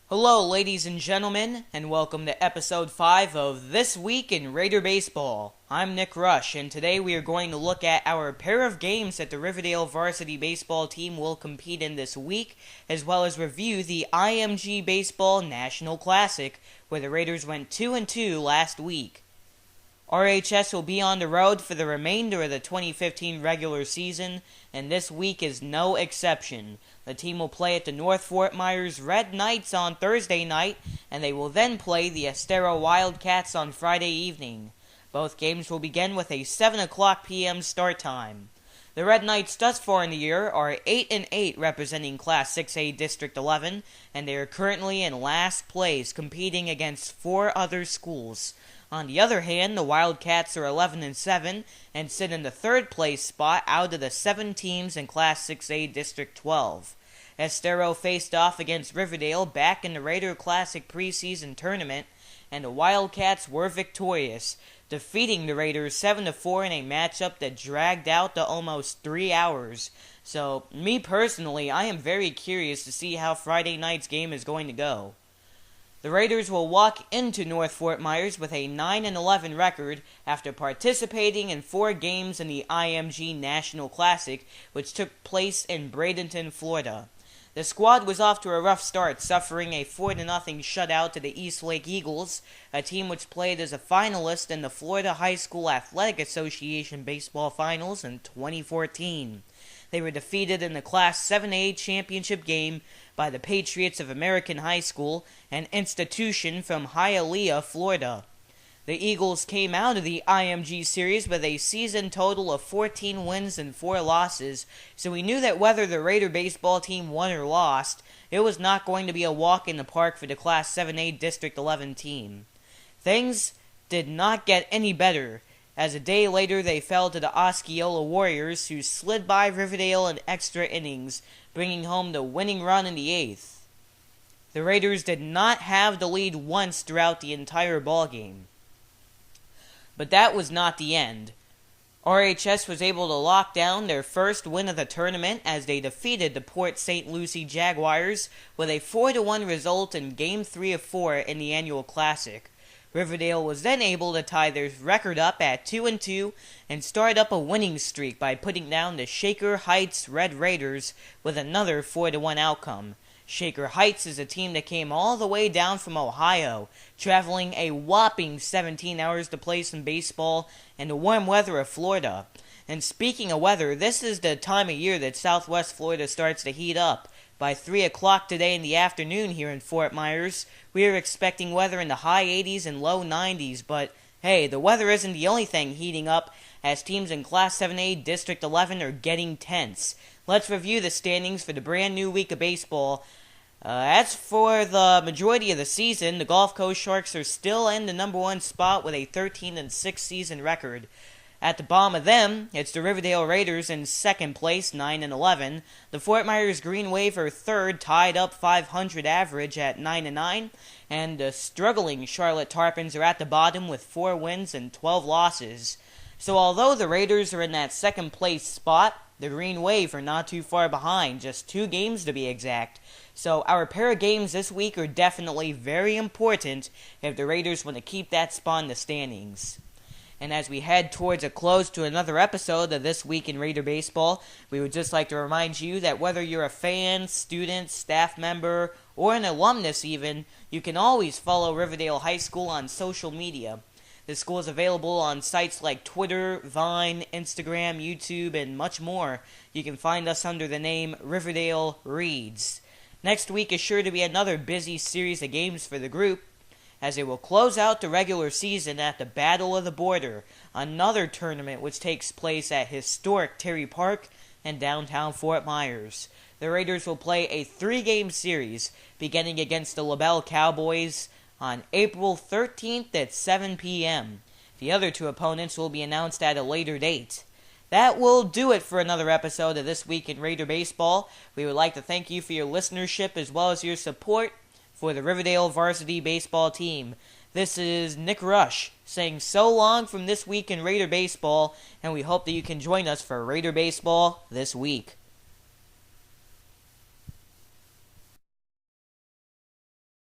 Hello, ladies and gentlemen, and welcome to episode 5 of This Week in Raider Baseball. I'm Nick Rush, and today we are going to look at our pair of games that the Riverdale varsity baseball team will compete in this week, as well as review the IMG Baseball National Classic, where the Raiders went 2-2 last week. RHS will be on the road for the remainder of the 2015 regular season, and this week is no exception. The team will play at the North Fort Myers Red Knights on Thursday night, and they will then play the Estero Wildcats on Friday evening. Both games will begin with a 7 o'clock p.m. start time. The Red Knights thus far in the year are 8-8 representing Class 6A District 11, and they are currently in last place competing against 4 other schools. On the other hand, the Wildcats are 11-7 and sit in the third place spot out of the 7 teams in Class 6A District 12. Estero faced off against Riverdale back in the Raider Classic preseason tournament, and the Wildcats were victorious, defeating the Raiders 7-4 in a matchup that dragged out to almost 3 hours. So, me personally, I am very curious to see how Friday night's game is going to go. The Raiders will walk into North Fort Myers with a 9-11 record after participating in 4 games in the IMG National Classic, which took place in Bradenton, Florida. The squad was off to a rough start, suffering a 4-0 shutout to the East Lake Eagles, a team which played as a finalist in the Florida High School Athletic Association Baseball Finals in 2014. They were defeated in the Class 7A championship game by the Patriots of American High School, an institution from Hialeah, Florida. The Eagles came out of the IMG series with a season total of 14 wins and 4 losses, so we knew that whether the Raider baseball team won or lost, it was not going to be a walk in the park for the Class 7A District 11 team. Things did not get any better, as a day later they fell to the Osceola Warriors, who slid by Riverdale in extra innings, bringing home the winning run in the 8th. The Raiders did not have the lead once throughout the entire ballgame. But that was not the end. RHS was able to lock down their first win of the tournament as they defeated the Port St. Lucie Jaguars with a 4-1 result in Game 3 of 4 in the annual Classic. Riverdale was then able to tie their record up at 2-2 and start up a winning streak by putting down the Shaker Heights Red Raiders with another 4-1 outcome. Shaker Heights is a team that came all the way down from Ohio, traveling a whopping 17 hours to play some baseball in the warm weather of Florida. And speaking of weather, this is the time of year that Southwest Florida starts to heat up. By 3 o'clock today in the afternoon here in Fort Myers, we are expecting weather in the high 80s and low 90s, but hey, the weather isn't the only thing heating up, as teams in Class 7A District 11 are getting tense. Let's review the standings for the brand new week of baseball. As for the majority of the season, the Gulf Coast Sharks are still in the number 1 spot with a 13-6 season record. At the bottom of them, it's the Riverdale Raiders in second place, 9-11. The Fort Myers Green Wave are third, tied up .500 average at 9-9. And the struggling Charlotte Tarpons are at the bottom with 4 wins and 12 losses. So although the Raiders are in that second place spot, the Green Wave are not too far behind, just 2 games to be exact. So our pair of games this week are definitely very important if the Raiders want to keep that spot in the standings. And as we head towards a close to another episode of This Week in Raider Baseball, we would just like to remind you that whether you're a fan, student, staff member, or an alumnus even, you can always follow Riverdale High School on social media. The school is available on sites like Twitter, Vine, Instagram, YouTube, and much more. You can find us under the name Riverdale Reads. Next week is sure to be another busy series of games for the group, as it will close out the regular season at the Battle of the Border, another tournament which takes place at historic Terry Park in downtown Fort Myers. The Raiders will play a 3-game series, beginning against the LaBelle Cowboys on April 13th at 7 p.m. The other 2 opponents will be announced at a later date. That will do it for another episode of This Week in Raider Baseball. We would like to thank you for your listenership as well as your support for the Riverdale varsity baseball team. This is Nick Rush saying so long from This Week in Raider Baseball, and we hope that you can join us for Raider Baseball this week.